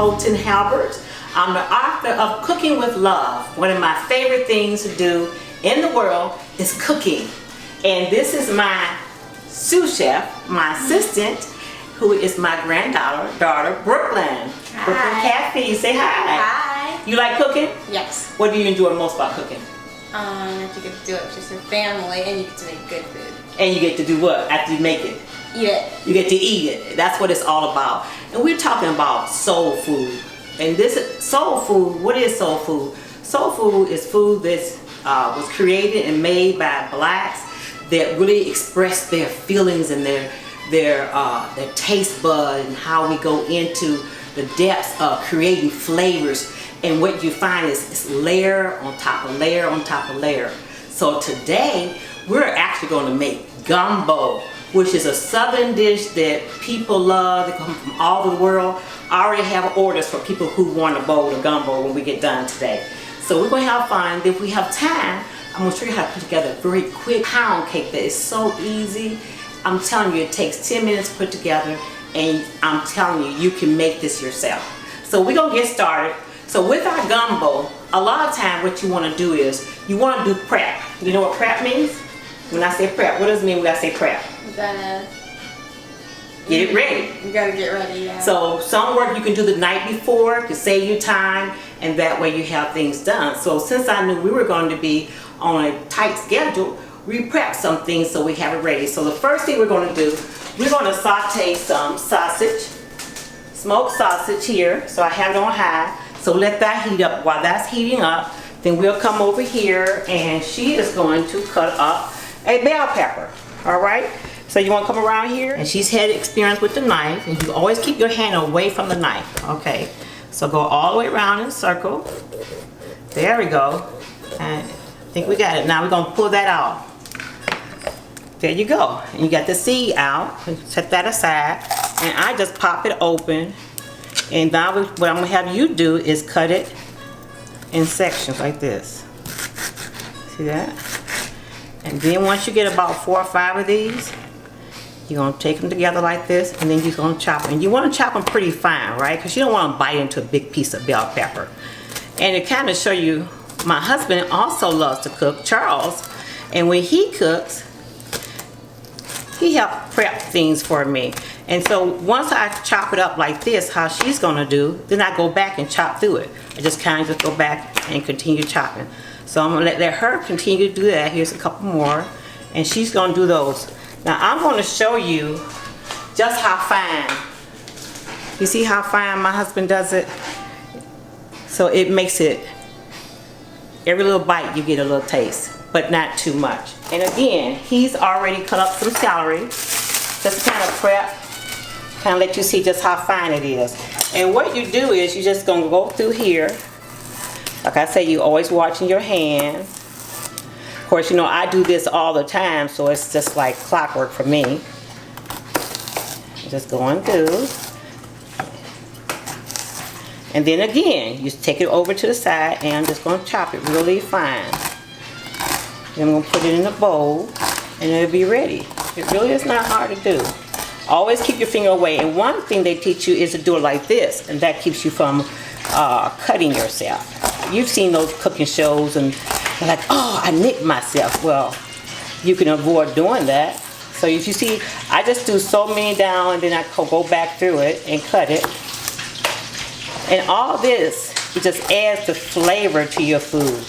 Holton Halbert. I'm the author of Cooking with Love. One of my favorite things to do in the world is cooking. And this is my sous chef, my assistant, who is my granddaughter, Brooklyn. Hi. Brooklyn Cafe, say hi. Hi. You like cooking? Yes. What do you enjoy most about cooking? That you get to do it with just your family and you get to make good food. And you get to do what after you make it? Eat it. You get to eat it. That's what it's all about. And we're talking about soul food. And this soul food, what is soul food? Soul food is food that was created and made by blacks that really express their feelings and their taste bud, and how we go into the depths of creating flavors. And what you find is layer on top of layer on top of layer. So today we're actually going to make gumbo, which is a southern dish that people love. They come from all over the world. I already have orders for people who want a bowl of gumbo when we get done today. So we're going to have fun. If we have time, I'm going to show you how to put together a very quick pound cake that is so easy. I'm telling you, it takes 10 minutes to put together, and I'm telling you, you can make this yourself. So we're going to get started. So with our gumbo, a lot of time what you want to do is, you want to do prep. You know what prep means? When I say prep, what does it mean when I say prep? You gotta get it ready. You gotta get ready, yeah. So some work you can do the night before to save you time, and that way you have things done. So since I knew we were going to be on a tight schedule, we prepped some things so we have it ready. So the first thing we're going to do, we're going to saute some sausage, smoked sausage here. So I have it on high. So let that heat up. While that's heating up, then we'll come over here and she is going to cut up a bell pepper. All right? So you want to come around here, and she's had experience with the knife, and you always keep your hand away from the knife. Okay? So go all the way around in a circle. There we go. And I think we got it. Now we're going to pull that out. There you go. And you got the seed out. Set that aside. And I just pop it open. And now what I'm going to have you do is cut it in sections like this. See that? And then once you get about 4 or 5 of these, you're going to take them together like this, and then you're going to chop them. And you want to chop them pretty fine, right? Because you don't want to bite into a big piece of bell pepper. And to kind of show you, my husband also loves to cook, Charles. And when he cooks, he helps prep things for me. And so once I chop it up like this, how she's going to do, then I go back and chop through it. I just kind of just go back and continue chopping. So I'm going to let her continue to do that. Here's a couple more. And she's going to do those. Now I'm going to show you just how fine. You see how fine my husband does it? So it makes it, every little bite you get a little taste, but not too much. And again, he's already cut up some celery. Just kind of prep, kind of let you see just how fine it is. And what you do is you're just going to go through here. Like I say, you're always watching your hands. Of course, you know, I do this all the time, so it's just like clockwork for me. Just going through. And then again, you take it over to the side, and I'm just going to chop it really fine. Then I'm going to put it in a bowl, and it'll be ready. It really is not hard to do. Always keep your finger away. And one thing they teach you is to do it like this, and that keeps you from cutting yourself. You've seen those cooking shows, and you're like, oh, I nicked myself. Well, you can avoid doing that. So if you see, I just do so many down, and then I go back through it and cut it. And all this, it just adds the flavor to your food.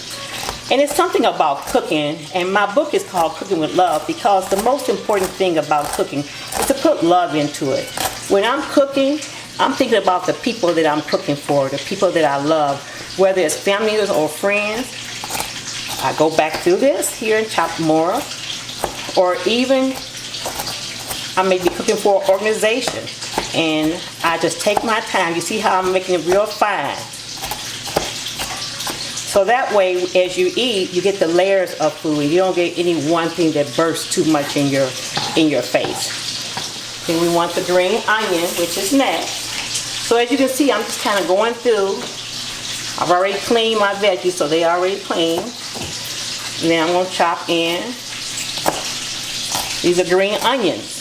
And it's something about cooking, and my book is called Cooking with Love, because the most important thing about cooking is to put love into it. When I'm cooking, I'm thinking about the people that I'm cooking for, the people that I love, whether it's family or friends. I go back through this here and chop more, or even I may be cooking for an organization, and I just take my time. You see how I'm making it real fine. So that way, as you eat, you get the layers of food. You don't get any one thing that bursts too much in your face. Then we want the green onion, which is next. So as you can see, I'm just kind of going through. I've already cleaned my veggies, so they already clean. And then I'm going to chop in. These are green onions.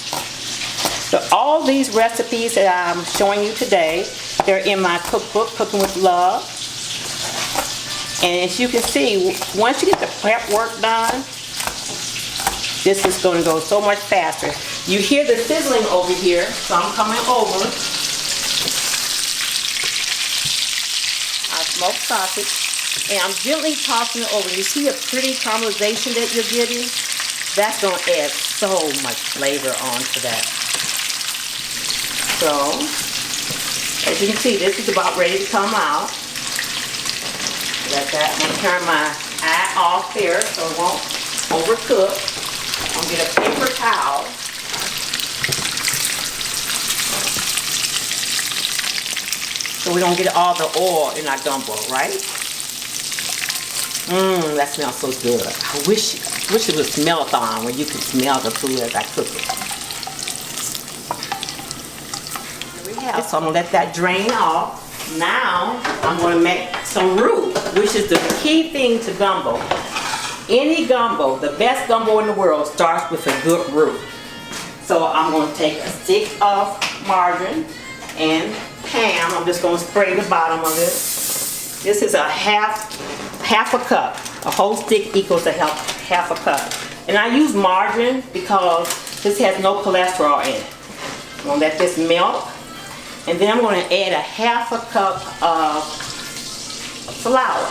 So all these recipes that I'm showing you today, They're in my cookbook, Cooking with Love. And as you can see, once you get the prep work done, this is going to go so much faster. You hear the sizzling over here, so I'm coming over. Our smoked sausage, and I'm gently tossing it over. You see a pretty caramelization that you're getting? That's going to add so much flavor onto that. So, as you can see, this is about ready to come out. Like that. I'm going to turn my eye off there so it won't overcook. I'm going to get a paper towel. So we don't get all the oil in our gumbo, right? That smells so good. I wish it was smell-a-thon where you could smell the food as I cook it. Here we have it. So I'm going to let that drain off. Now I'm going to make some roux, which is the key thing to gumbo. Any gumbo, the best gumbo in the world, starts with a good roux. So I'm going to take a stick of margarine and Pam, I'm just going to spray the bottom of it. This is a half a cup. A whole stick equals a half a cup. And I use margarine because this has no cholesterol in it. I'm going to let this melt. And then I'm going to add a half a cup of flour.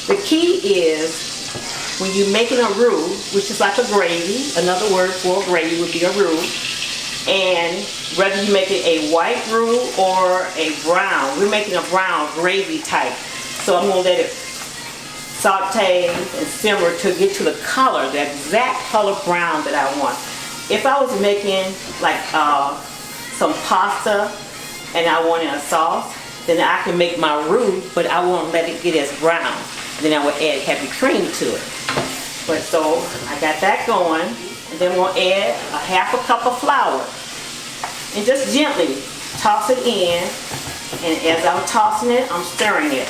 The key is when you're making a roux, which is like a gravy, another word for a gravy would be a roux, and whether you make it a white roux or a brown, we're making a brown gravy type. So I'm going to let it saute and simmer to get to the color, the exact color brown that I want. If I was making like some pasta and I wanted a sauce, then I can make my roux, but I won't let it get as brown. Then I would add heavy cream to it. But so I got that going, and then we'll add a half a cup of flour. And just gently toss it in, and as I'm tossing it, I'm stirring it.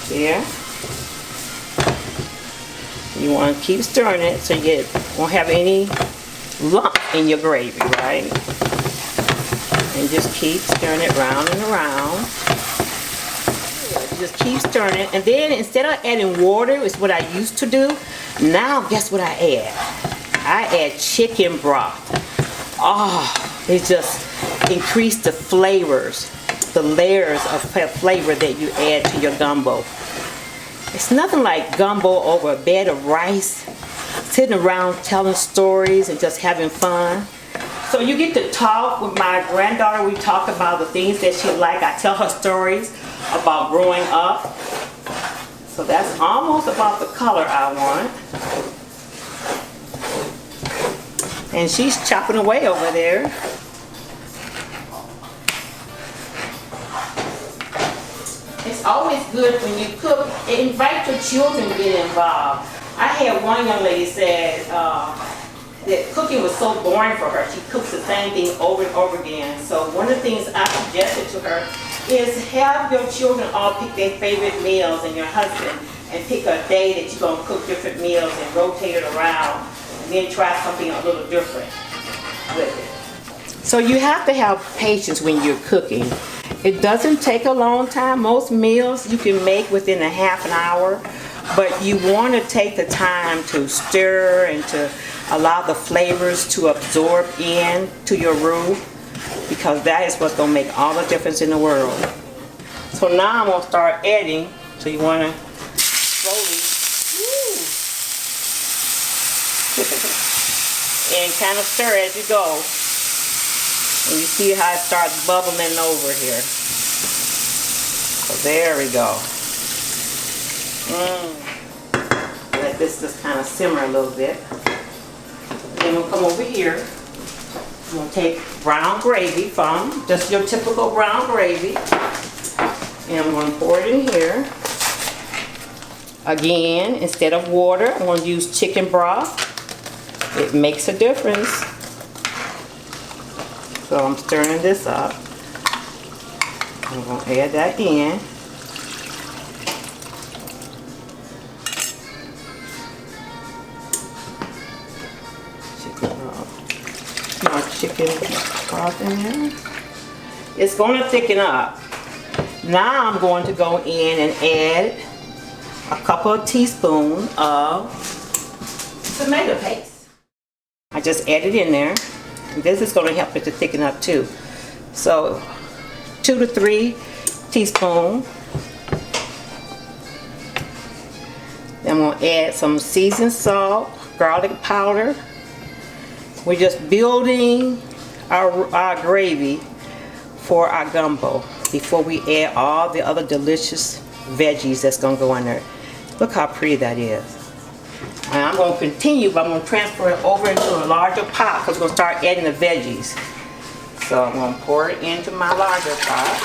There. You want to keep stirring it so you won't have any lump in your gravy, right? And just keep stirring it round and around. Just keep stirring it, and then instead of adding water, which is what I used to do, now guess what I add? I add chicken broth. Oh, it just increased the flavors, the layers of flavor that you add to your gumbo. It's nothing like gumbo over a bed of rice, sitting around telling stories and just having fun. So you get to talk with my granddaughter. We talk about the things that she likes. I tell her stories about growing up. So that's almost about the color I want. And she's chopping away over there. It's always good when you cook. Invite your children to get involved. I had one young lady said that cooking was so boring for her. She cooks the same thing over and over again. So one of the things I suggested to her is have your children all pick their favorite meals and your husband, and pick a day that you're going to cook different meals and rotate it around, and then try something a little different with it. So you have to have patience when you're cooking. It doesn't take a long time. Most meals you can make within a half an hour, but you want to take the time to stir and to allow the flavors to absorb in to your roux, because that is what's going to make all the difference in the world. So now I'm going to start adding, so you want to slowly, and kind of stir as you go. And you see how it starts bubbling over here. So there we go. Let this just kind of simmer a little bit. Then we'll come over here. I'm going to take brown gravy from just your typical brown gravy, and I'm going to pour it in here. Again, instead of water, I'm going to use chicken broth. It makes a difference. So I'm stirring this up. I'm going to add that in. Chicken broth in there. It's going to thicken up. Now I'm going to go in and add a couple of teaspoons of tomato paste. I just added in there. This is going to help it to thicken up too. So 2 to 3 teaspoons. Then I'm going to add some seasoned salt, garlic powder. We're just building our gravy for our gumbo before we add all the other delicious veggies that's going to go in there. Look how pretty that is. And I'm going to continue, but I'm going to transfer it over into a larger pot because we're going to start adding the veggies. So I'm going to pour it into my larger pot.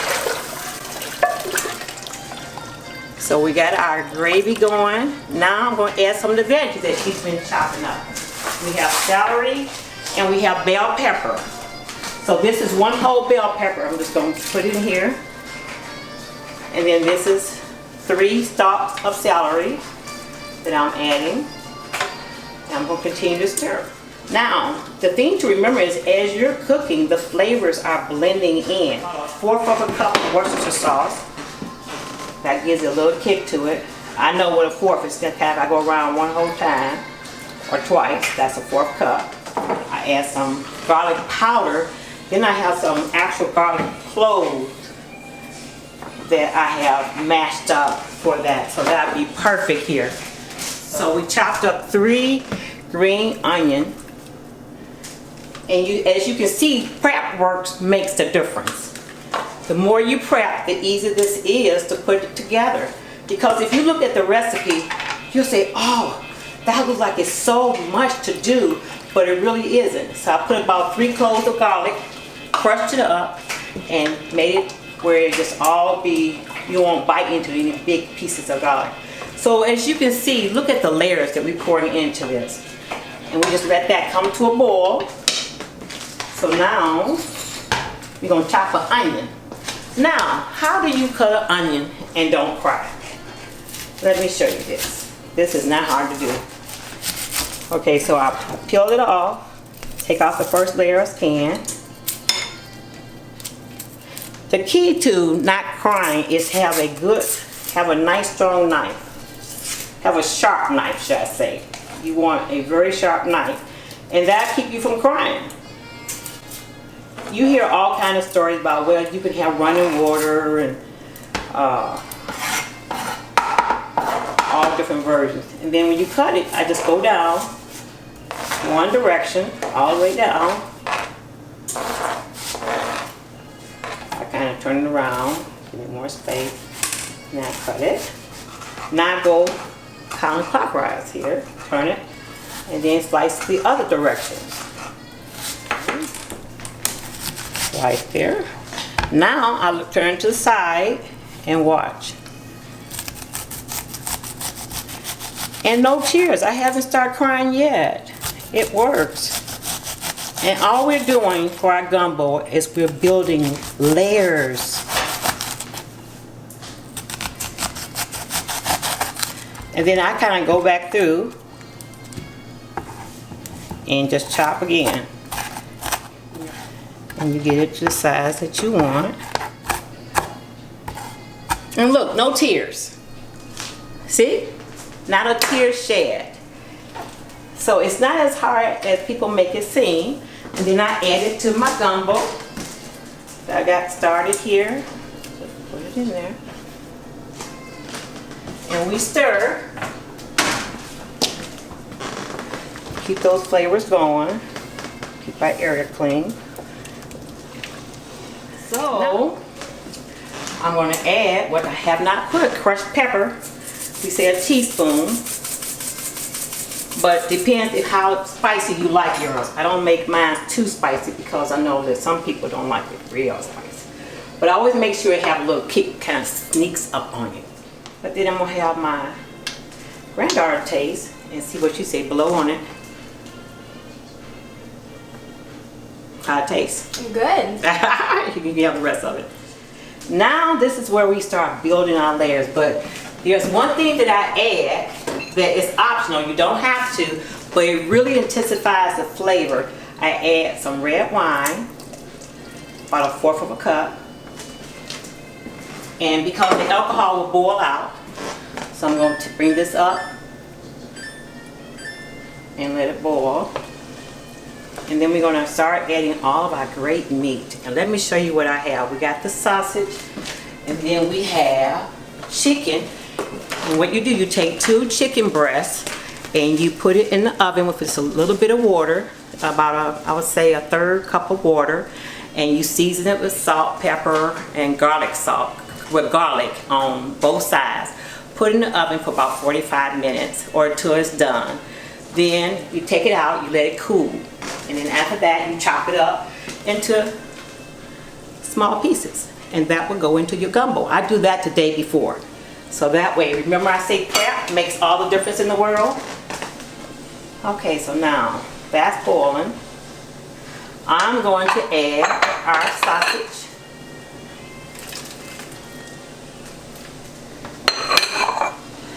So we got our gravy going. Now I'm going to add some of the veggies that she's been chopping up. We have celery and we have bell pepper. So this is 1 whole bell pepper. I'm just going to put it in here. And then this is 3 stalks of celery that I'm adding. And I'm going to continue to stir. Now, the thing to remember is as you're cooking, the flavors are blending in. 1/4 of a cup of Worcestershire sauce. That gives it a little kick to it. I know what a 1/4 is. If I go around 1 whole time or twice, that's a 1/4 cup. I add some garlic powder. Then I have some actual garlic cloves that I have mashed up for that. So that would be perfect here. So we chopped up 3 green onions. And as you can see, prep work makes the difference. The more you prep, the easier this is to put it together. Because if you look at the recipe, you'll say, oh, that looks like it's so much to do, but it really isn't. So I put about 3 cloves of garlic, crushed it up, and made it where it just all be, you won't bite into any big pieces of garlic. So as you can see, look at the layers that we're pouring into this. And we just let that come to a boil. So now, we're going to chop an onion. Now, how do you cut an onion and don't cry? Let me show you this. This is not hard to do. Okay, so I peel it off, take off the first layer of skin. The key to not crying is have a nice strong knife. Have a sharp knife, should I say. You want a very sharp knife. And that'll keep you from crying. You hear all kinds of stories about, well, you can have running water and all different versions. And then when you cut it, I just go down one direction, all the way down. I kind of turn it around, give it more space. Now I cut it. Now I go counterclockwise here, turn it, and then slice the other direction. Right there. Now I'll turn to the side and watch. And no tears. I haven't started crying yet. It works. And all we're doing for our gumbo is we're building layers. And then I kind of go back through and just chop again. And you get it to the size that you want. And look, no tears. See? Not a tear shed. So it's not as hard as people make it seem. And then I add it to my gumbo that I got started here. Just put it in there. And we stir. Keep those flavors going. Keep our area clean. So, I'm going to add what I have not put, crushed pepper. We say a teaspoon. But depends on how spicy you like yours. I don't make mine too spicy because I know that some people don't like it real spicy. But I always make sure it have a little kick, kind of sneaks up on you. But then I'm going to have my granddaughter taste and see what she say below on it. How it tastes. Good. You can have the rest of it. Now this is where we start building our layers, but there's one thing that I add that is optional. You don't have to, but it really intensifies the flavor. I add some red wine, about 1/4 of a cup. And because the alcohol will boil out, so I'm going to bring this up and let it boil. And then we're going to start adding all of our great meat. And let me show you what I have. We got the sausage, and then we have chicken. And what you do, you take 2 chicken breasts and you put it in the oven with just a little bit of water, about I would say a 1/3 cup of water, and you season it with salt, pepper, and garlic salt, with garlic on both sides. Put it in the oven for about 45 minutes or until it's done. Then you take it out, you let it cool, and then after that you chop it up into small pieces, and that will go into your gumbo. I do that the day before, so that way, remember I say prep makes all the difference in the world. Okay, so now that's boiling. I'm going to add our sausage.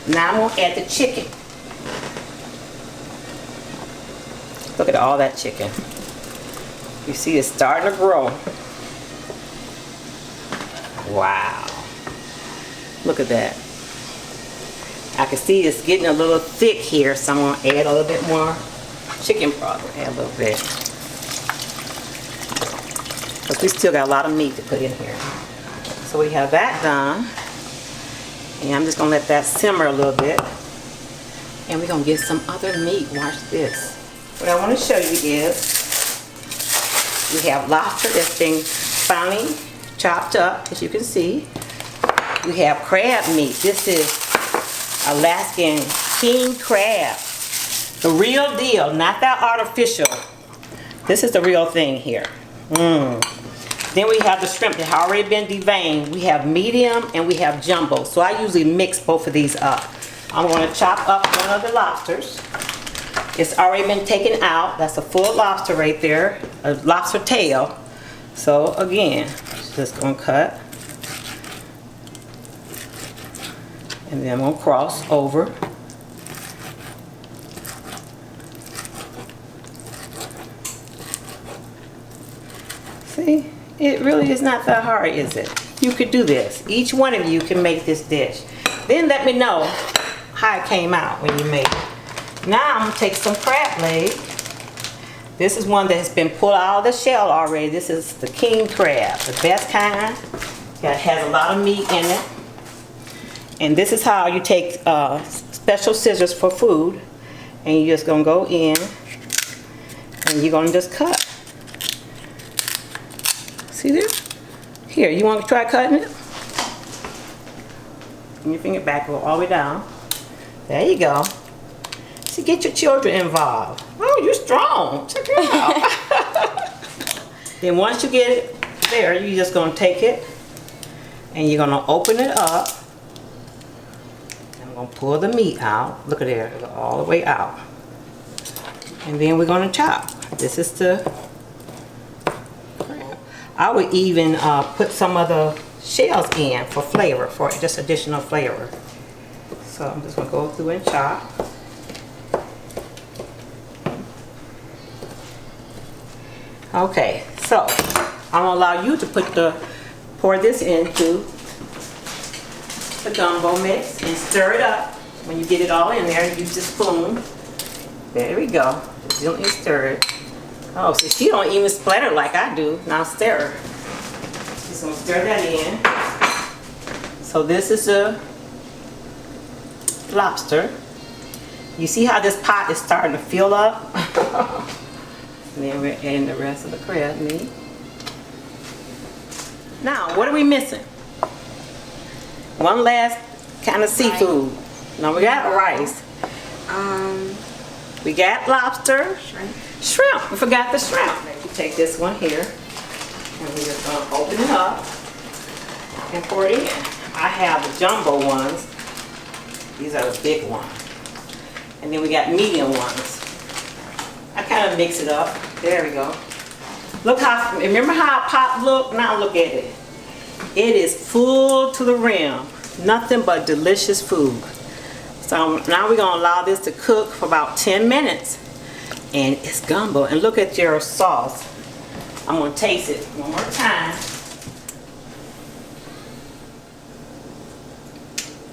Now I'm going to add the chicken. Look at all that chicken. You see it's starting to grow. Wow. Look at that. I can see it's getting a little thick here, so I'm going to add a little bit more chicken broth. Add a little bit. Because we still got a lot of meat to put in here. So we have that done. And I'm just going to let that simmer a little bit. And we're going to get some other meat. Watch this. What I want to show you is we have lobster that's been finely chopped up, as you can see. We have crab meat. This is Alaskan king crab. The real deal, not that artificial. This is the real thing here. Then we have the shrimp that have already been deveined. We have medium and we have jumbo. So I usually mix both of these up. I'm going to chop up one of the lobsters. It's already been taken out. That's a full lobster right there, a lobster tail. So again, just going to cut. And then I'm going to cross over. See, it really is not that hard, is it? You could do this. Each one of you can make this dish. Then let me know how it came out when you made it. Now I'm going to take some crab leg. This is one that has been pulled out of the shell already. This is the king crab, the best kind. It has a lot of meat in it. And this is how you take special scissors for food. And you're just going to go in and you're going to just cut. See this? Here, you want to try cutting it? Bring your finger back, go all the way down. There you go. See, get your children involved. Oh, you're strong. Check it out. Then once you get it there, you're just going to take it and you're going to open it up. I'm going to pull the meat out. Look at there, go all the way out. And then we're going to chop. This is the crab. I would even put some of the shells in for flavor, for just additional flavor. So I'm just going to go through and chop. Okay, so I'm going to allow you to pour this into the gumbo mix and stir it up. When you get it all in there, use the spoon. There we go. Gently stir it. Oh, so she don't even splatter like I do. Now stir her. Just going to stir that in. So this is the lobster. You see how this pot is starting to fill up? And then we're adding the rest of the crab meat. Now, what are we missing? One last kind of seafood. Now we got rice. We got lobster. Shrimp. We forgot the shrimp. You take this one here, and we're just going to open it up and pour it in. I have the jumbo ones. These are the big ones. And then we got medium ones. I kind of mix it up. There we go. Look how, remember how a pot looked? Now look at it. It is full to the rim. Nothing but delicious food. So now we're going to allow this to cook for about 10 minutes. And it's gumbo. And look at your sauce. I'm going to taste it one more time.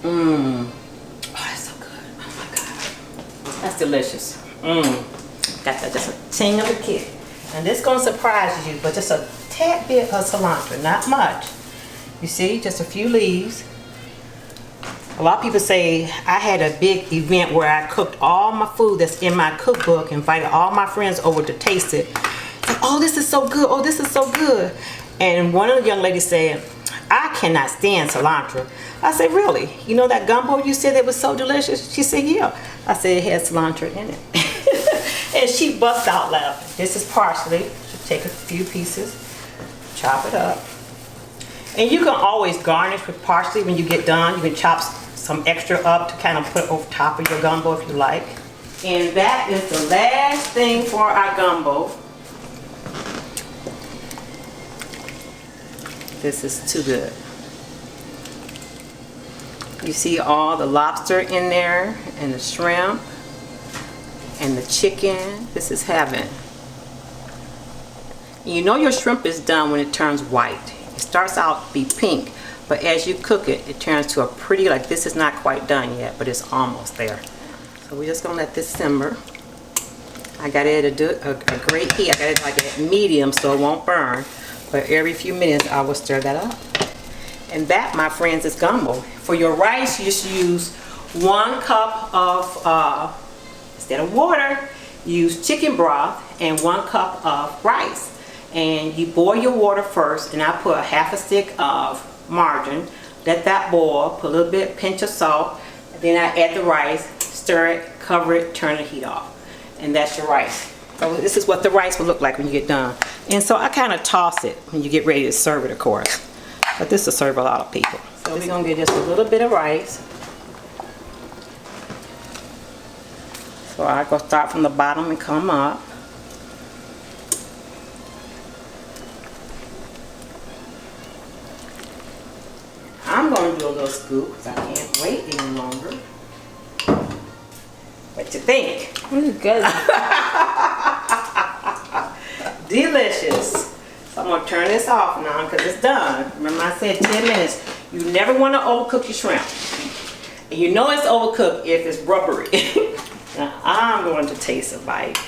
Mmm. Oh, that's so good. Oh my God. That's delicious. Mmm. Got that, just a ting of a kick. And this is gonna surprise you, but just a tad bit of cilantro, not much. You see, just a few leaves. A lot of people say I had a big event where I cooked all my food that's in my cookbook, invited all my friends over to taste it. Like, oh, this is so good. Oh, this is so good. And one of the young ladies said, I cannot stand cilantro. I said, really? You know that gumbo you said that was so delicious? She said, yeah. I said, it had cilantro in it. And she bust out laughing. This is parsley. So take a few pieces, chop it up. And you can always garnish with parsley when you get done. You can chop some extra up to kind of put over top of your gumbo if you like. And that is the last thing for our gumbo. This is too good. You see all the lobster in there, and the shrimp, and the chicken. This is heaven. You know your shrimp is done when it turns white. It starts out to be pink, but as you cook it, it turns to a pretty, like this is not quite done yet, but it's almost there. So we're just gonna let this simmer. I got it at a great heat. I got it like at medium so it won't burn. But every few minutes I will stir that up. And that, my friends, is gumbo. For your rice, you just use 1 cup of, instead of water, use chicken broth and 1 cup of rice. And you boil your water first, and I put a half a stick of margarine. Let that boil, put a little bit, pinch of salt, and then I add the rice, stir it, cover it, turn the heat off. And that's your rice. So this is what the rice will look like when you get done. And so I kind of toss it when you get ready to serve it, of course. But this will serve a lot of people. So we're gonna get just a little bit of rice. So I go start from the bottom and come up. I'm gonna do a little scoop because I can't wait any longer. What you think? This is good. Delicious. So I'm going to turn this off now because it's done. Remember I said 10 minutes. You never want to overcook your shrimp. And you know it's overcooked if it's rubbery. Now I'm going to taste a bite.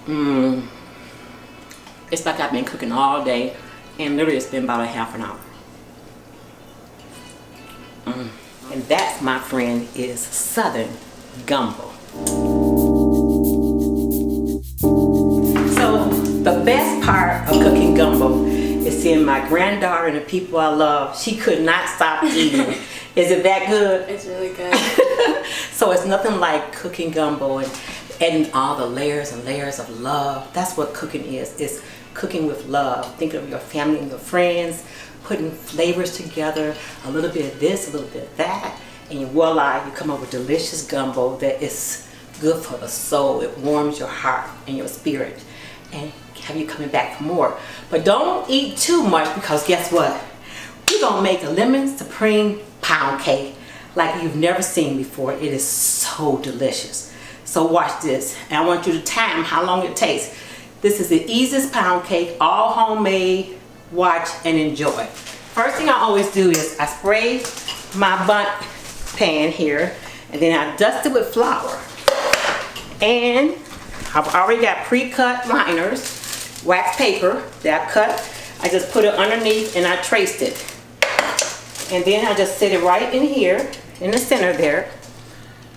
Mmm. It's like I've been cooking all day, and literally it's been about a half an hour. And that, my friend, is Southern gumbo. So the best part of cooking gumbo is seeing my granddaughter and the people I love. She could not stop eating. Is it that good? It's really good. So it's nothing like cooking gumbo and adding all the layers and layers of love. That's what cooking is. It's cooking with love. Thinking of your family and your friends, putting flavors together, a little bit of this, a little bit of that, and voila, you come up with delicious gumbo that is good for the soul. It warms your heart and your spirit and have you coming back for more. But don't eat too much because guess what? We're gonna make a lemon supreme pound cake like you've never seen before. It is so delicious. So watch this, and I want you to time how long it takes. This is the easiest pound cake, all homemade. Watch and enjoy. First thing I always do is I spray my bundt pan here, and then I dust it with flour. And I've already got pre-cut liners, wax paper that I cut. I just put it underneath and I traced it. And then I just set it right in here, in the center there.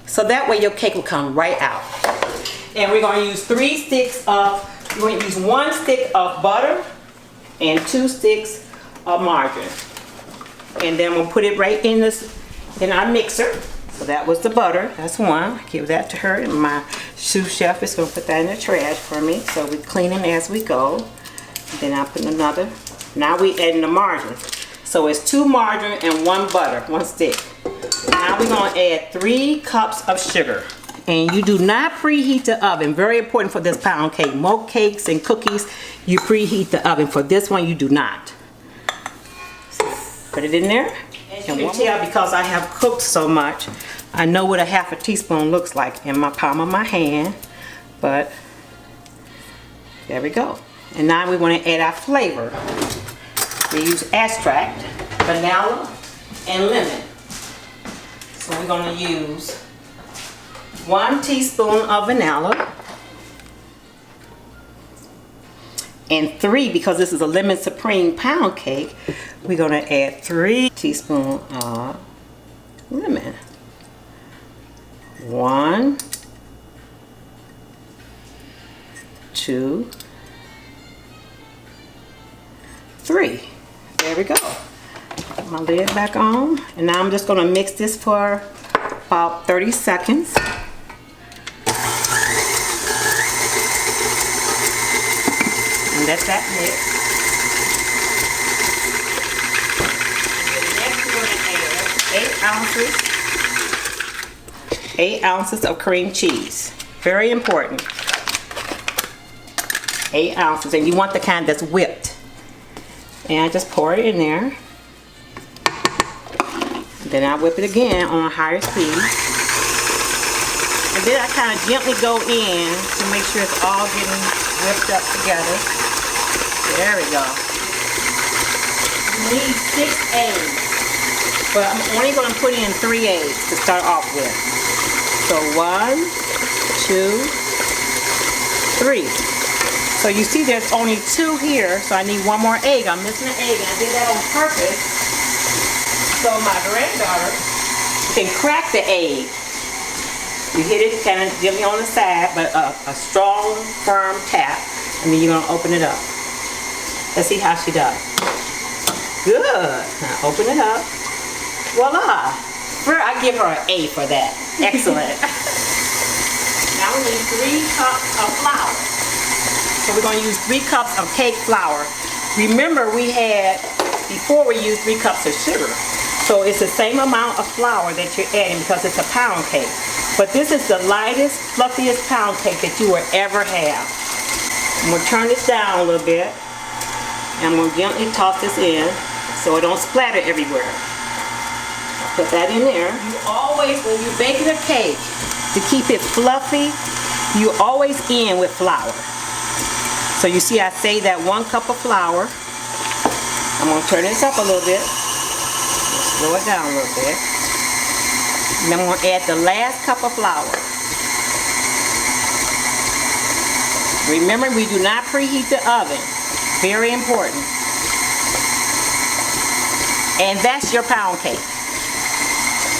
So that way your cake will come right out. And we're going to use 3 sticks of, we're going to use 1 stick of butter and 2 sticks of margarine. And then we'll put it right in our mixer. So that was the butter, that's 1. I give that to her, and my sous chef is going to put that in the trash for me. So we clean it as we go. And then I put another. Now we adding the margarine. So it's 2 margarine and 1 butter, 1 stick. Now we're going to add 3 cups of sugar. And you do not preheat the oven. Very important for this pound cake. Most cakes and cookies, you preheat the oven. For this one, you do not. Put it in there. As you can tell, because I have cooked so much, I know what a half a teaspoon looks like in my palm of my hand. But there we go. And now we want to add our flavor. We use extract, vanilla, and lemon. So we're going to use 1 teaspoon of vanilla. And 3, because this is a lemon supreme pound cake, we're going to add 3 teaspoons of lemon. 1, 2, 3. There we go. Put my lid back on. And now I'm just going to mix this for about 30 seconds. And let that mix. And next we're going to add 8 ounces of cream cheese. Very important. 8 ounces, and you want the kind that's whipped. And I just pour it in there. And then I whip it again on higher speed. And then I kind of gently go in to make sure it's all getting whipped up together. There we go. You need 6 eggs. But I'm only going to put in 3 eggs to start off with. So 1, 2, 3. So you see there's only 2 here, so I need 1 more egg. I'm missing an egg, and I did that on purpose so my granddaughter can crack the egg. You hit it kind of gently on the side, but a strong, firm tap, and then you're going to open it up. Let's see how she does. Good. Now open it up. Voila. I give her an A for that. Excellent. Now we need 3 cups of flour. So we're going to use 3 cups of cake flour. Remember we had, before we used 3 cups of sugar. So it's the same amount of flour that you're adding because it's a pound cake. But this is the lightest, fluffiest pound cake that you will ever have. I'm going to turn this down a little bit. And I'm going to gently toss this in so it don't splatter everywhere. I'll put that in there. You always, when you're baking a cake, to keep it fluffy, you always end with flour. So you see I saved that 1 cup of flour. I'm going to turn this up a little bit. Slow it down a little bit. And then I'm going to add the last cup of flour. Remember, we do not preheat the oven. Very important. And that's your pound cake.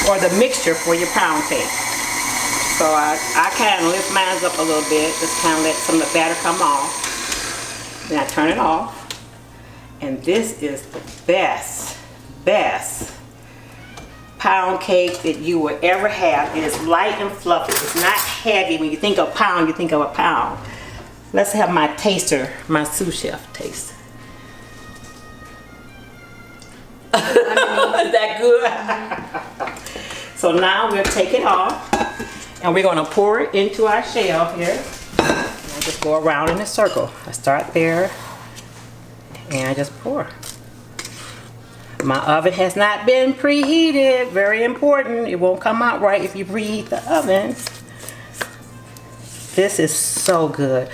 Or the mixture for your pound cake. So I kind of lift mine up a little bit. Just kind of let some of the batter come off. Then I turn it off. And this is the best pound cake that you will ever have. It is light and fluffy. It's not heavy. When you think of pound, you think of a pound. Let's have my taster, my sous chef taste. Is that good? So now we'll take it off and we're going to pour it into our shell here. I just go around in a circle. I start there and I just pour. My oven has not been preheated. Very important. It won't come out right if you preheat the oven. This is so good.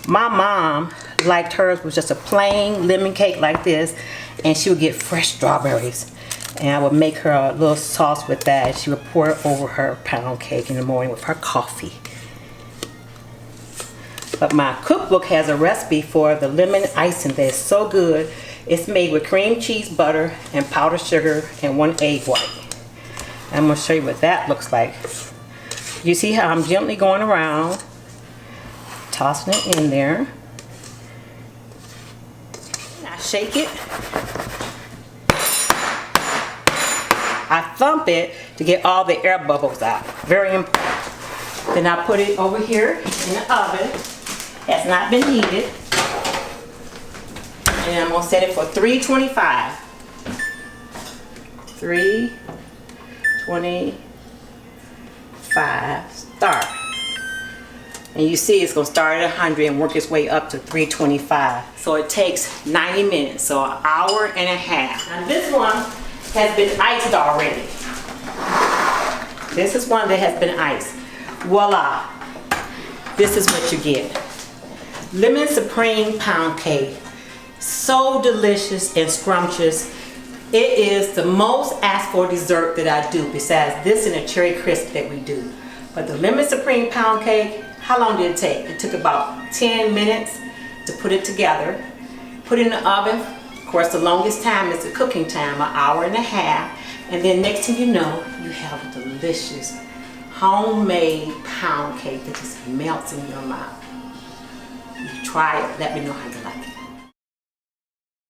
My mom liked hers was just a plain lemon cake like this, and she would get fresh strawberries. And I would make her a little sauce with that. She would pour it over her pound cake in the morning with her coffee. But my cookbook has a recipe for the lemon icing that is so good. It's made with cream cheese, butter, and powdered sugar, and 1 egg white. I'm going to show you what that looks like. You see how I'm gently going around, tossing it in there. I shake it. I thump it to get all the air bubbles out. Very important. Then I put it over here in the oven. Has not been heated. And I'm going to set it for 325. 325. Start. And you see it's going to start at 100 and work its way up to 325. So it takes 90 minutes, so an hour and a half. Now this one has been iced already. This is one that has been iced. Voila. This is what you get. Lemon Supreme Pound Cake. So delicious and scrumptious. It is the most asked for dessert that I do, besides this and a cherry crisp that we do. But the Lemon Supreme Pound Cake, how long did it take? It took about 10 minutes to put it together. Put it in the oven. Of course, the longest time is the cooking time, an hour and a half. And then next thing you know, you have a delicious homemade pound cake that just melts in your mouth. You try it, let me know how you like it.